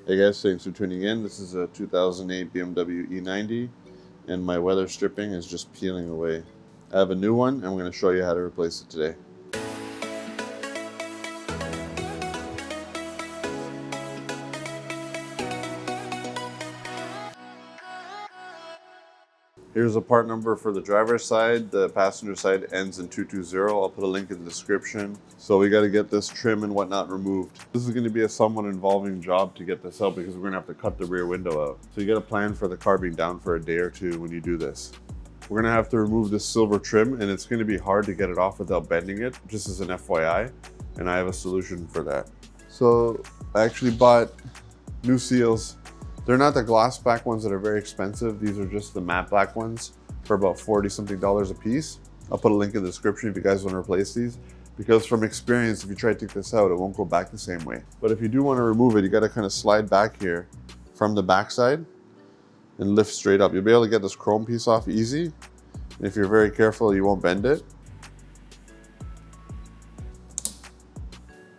Hey guys, thanks for tuning in. This is a 2008 BMW E90 and my weather stripping is just peeling away. I have a new one and I'm going to show you how to replace it today. Here's a part number for the driver's side. The passenger side ends in 220. I'll put a link in the description. So we got to get this trim and whatnot removed. This is going to be a somewhat involving job to get this out because we're going to have to cut the rear window out. So you got to plan for the car being down for a day or two when you do this. We're going to have to remove this silver trim and it's going to be hard to get it off without bending it, just as an FYI. And I have a solution for that. So I actually bought new seals. They're not the gloss black ones that are very expensive. These are just the matte black ones for about $40-something a piece. I'll put a link in the description if you guys want to replace these, because from experience, if you try to take this out, it won't go back the same way. But if you do want to remove it, you got to kind of slide back here from the backside and lift straight up. You'll be able to get this chrome piece off easy. And if you're very careful, you won't bend it.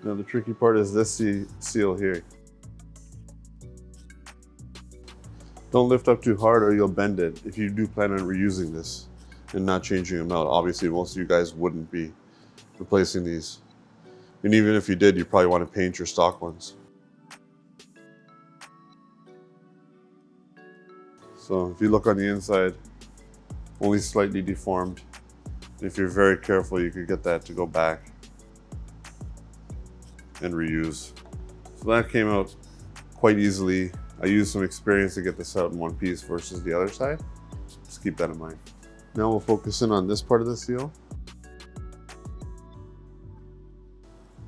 Now the tricky part is this seal here. Don't lift up too hard or you'll bend it if you do plan on reusing this and not changing them out. Obviously, most of you guys wouldn't be replacing these. And even if you did, you probably want to paint your stock ones. So if you look on the inside, only slightly deformed. If you're very careful, you could get that to go back and reuse. So that came out quite easily. I used some experience to get this out in one piece versus the other side. Just keep that in mind. Now we'll focus in on this part of the seal.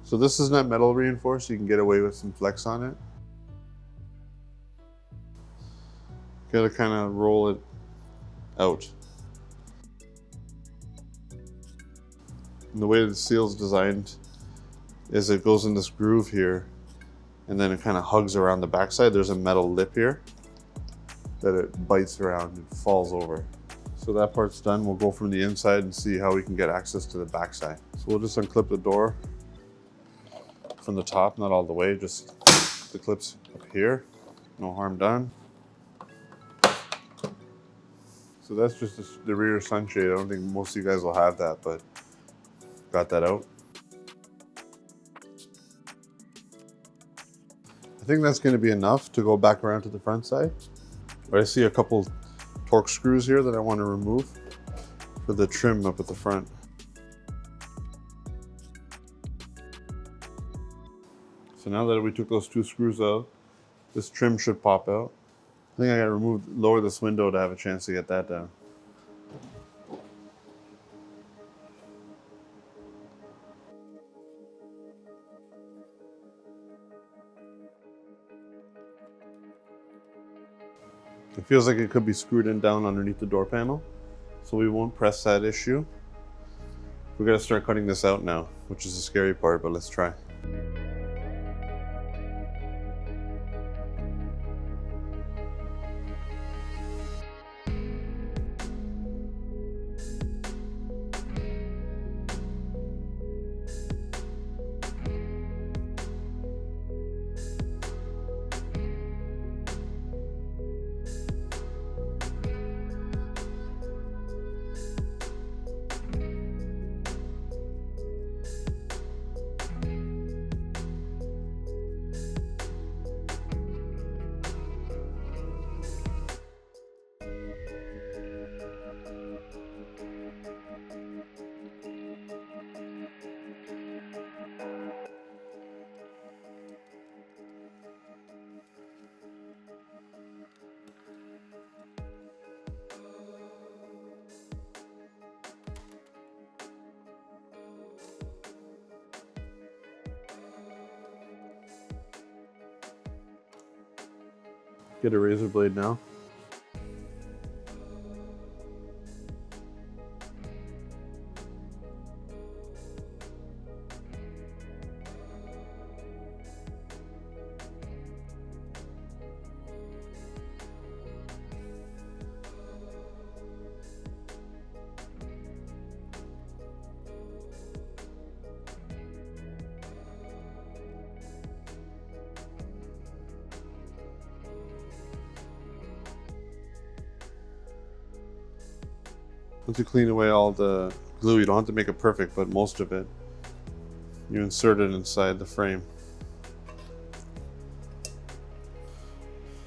So this is not metal reinforced, you can get away with some flex on it. Gotta kind of roll it out. And the way the seal is designed is it goes in this groove here and then it kind of hugs around the backside. There's a metal lip here that it bites around and falls over. So that part's done. We'll go from the inside and see how we can get access to the backside. So we'll just unclip the door from the top, not all the way, just the clips up here. No harm done. So that's just the rear sunshade. I don't think most of you guys will have that, but got that out. I think that's going to be enough to go back around to the front side. But I see a couple TORX screws here that I want to remove for the trim up at the front. So now that we took those two screws out, this trim should pop out. I think I got to lower this window to have a chance to get that down. It feels like it could be screwed in down underneath the door panel, so we won't press that issue. We're gonna start cutting this out now, which is the scary part, but let's try. Get a razor blade now. Once you clean away all the glue, you don't have to make it perfect, but most of it, you insert it inside the frame.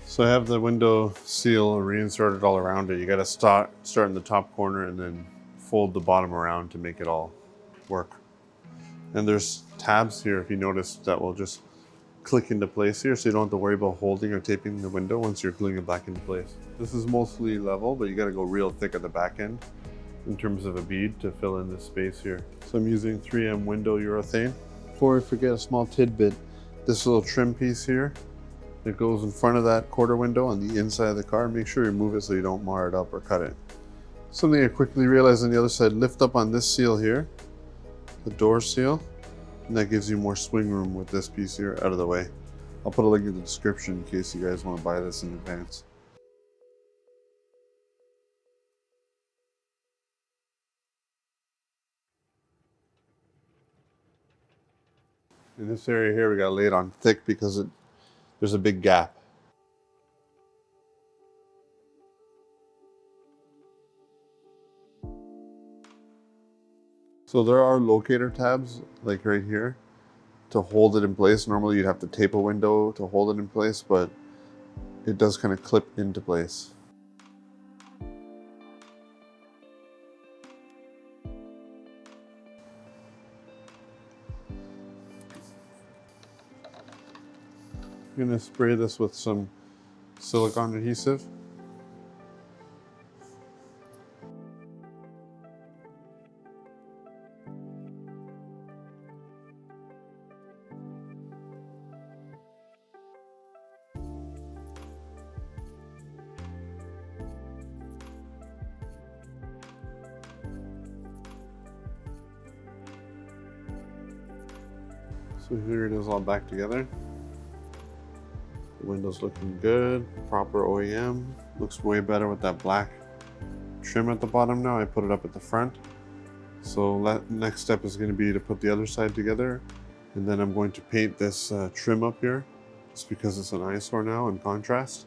So I have the window seal reinserted all around it. You gotta start in the top corner and then fold the bottom around to make it all work. And there's tabs here, if you notice, that will just click into place here, so you don't have to worry about holding or taping the window once you're gluing it back into place. This is mostly level, but you gotta go real thick at the back end in terms of a bead to fill in this space here. So I'm using 3M window urethane. Before I forget, a small tidbit, this little trim piece here, it goes in front of that quarter window on the inside of the car. Make sure you move it so you don't mar it up or cut it. Something I quickly realized on the other side, lift up on this seal here, the door seal, and that gives you more swing room with this piece here out of the way. I'll put a link in the description in case you guys want to buy this in advance. In this area here, we got to lay it on thick because there's a big gap. So there are locator tabs, like right here, to hold it in place. Normally you'd have to tape a window to hold it in place, but it does kind of clip into place. I'm gonna spray this with some silicone adhesive. So here it is all back together. The window's looking good, proper OEM. Looks way better with that black trim at the bottom now. I put it up at the front. So next step is going to be to put the other side together, and then I'm going to paint this trim up here, just because it's an eyesore now in contrast.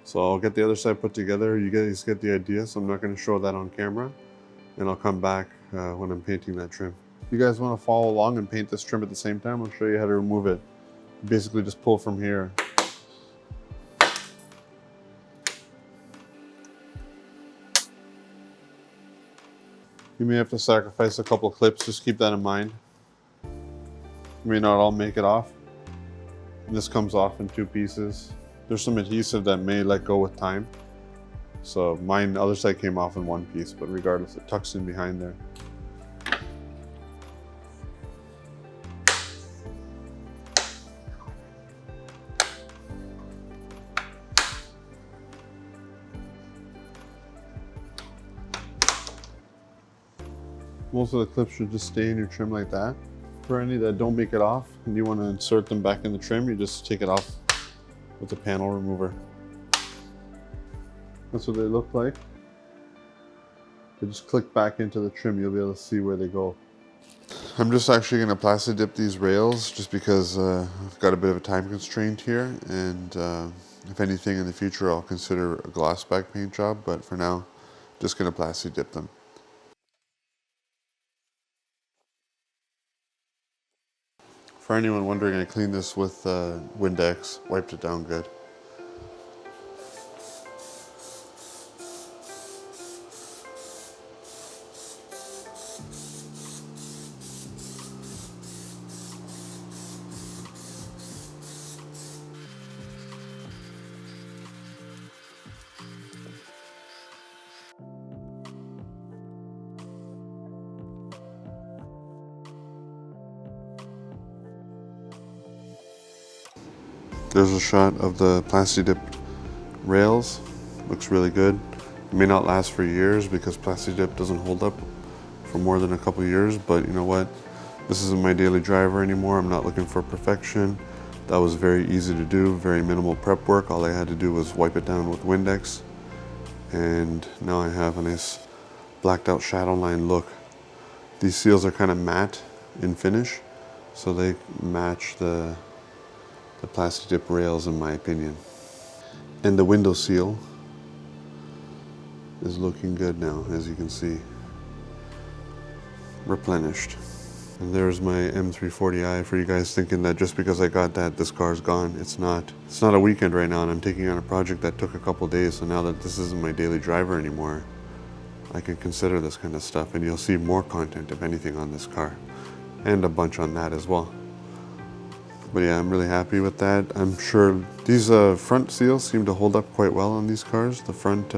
So I'll get the other side put together. You guys get the idea, so I'm not going to show that on camera, and I'll come back when I'm painting that trim. If you guys want to follow along and paint this trim at the same time, I'll show you how to remove it. Basically just pull from here. You may have to sacrifice a couple clips, just keep that in mind. You may not all make it off. And this comes off in 2 pieces. There's some adhesive that may let go with time. So mine, the other side came off in 1 piece, but regardless, it tucks in behind there. Most of the clips should just stay in your trim like that. For any that don't make it off and you want to insert them back in the trim, you just take it off with the panel remover. That's what they look like. They just click back into the trim, you'll be able to see where they go. I'm just actually going to plastic dip these rails just because I've got a bit of a time constraint here, and if anything in the future I'll consider a gloss back paint job, but for now just going to plastic dip them. For anyone wondering, I cleaned this with Windex, wiped it down good. There's a shot of the plastic dip rails. Looks really good. It may not last for years because plastic dip doesn't hold up for more than a couple years, but you know what? This isn't my daily driver anymore. I'm not looking for perfection. That was very easy to do, very minimal prep work. All I had to do was wipe it down with Windex, and now I have a nice blacked out shadow line look. These seals are kind of matte in finish, so they match the plastic dip rails in my opinion. And the window seal is looking good now, as you can see. Replenished. And there's my M340i for you guys thinking that just because I got that, this car's gone. It's not. It's not a weekend right now, and I'm taking on a project that took a couple days, so now that this isn't my daily driver anymore, I can consider this kind of stuff, and you'll see more content, if anything, on this car. And a bunch on that as well. But yeah, I'm really happy with that. I'm sure these front seals seem to hold up quite well on these cars. The front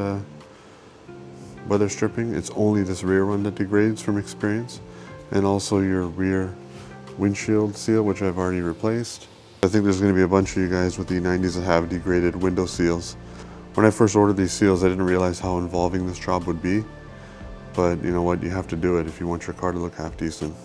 weather stripping, it's only this rear one that degrades from experience. And also your rear windshield seal, which I've already replaced. I think there's going to be a bunch of you guys with the E90s that have degraded window seals. When I first ordered these seals, I didn't realize how involving this job would be. But you know what, you have to do it if you want your car to look half decent.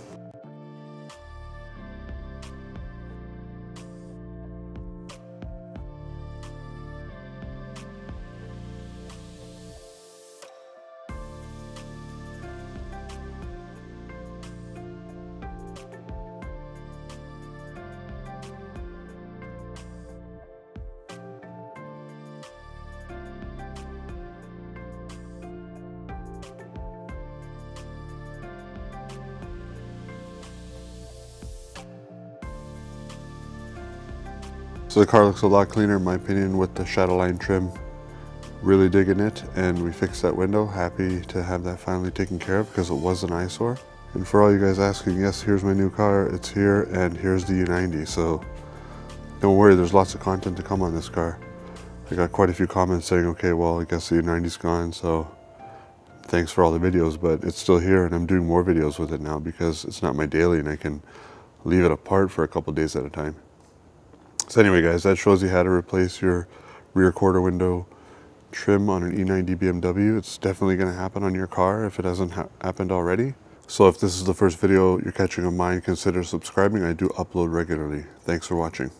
So the car looks a lot cleaner in my opinion with the Shadowline trim. Really digging it, and we fixed that window. Happy to have that finally taken care of because it was an eyesore. And for all you guys asking, yes, here's my new car. It's here, and here's the E90. So don't worry, there's lots of content to come on this car. I got quite a few comments saying, okay, well, I guess the E90's gone, so thanks for all the videos, but it's still here, and I'm doing more videos with it now because it's not my daily, and I can leave it apart for a couple days at a time. So anyway, guys, that shows you how to replace your rear quarter window trim on an E90 BMW. It's definitely going to happen on your car if it hasn't happened already. So if this is the first video you're catching of mine, consider subscribing. I do upload regularly. Thanks for watching.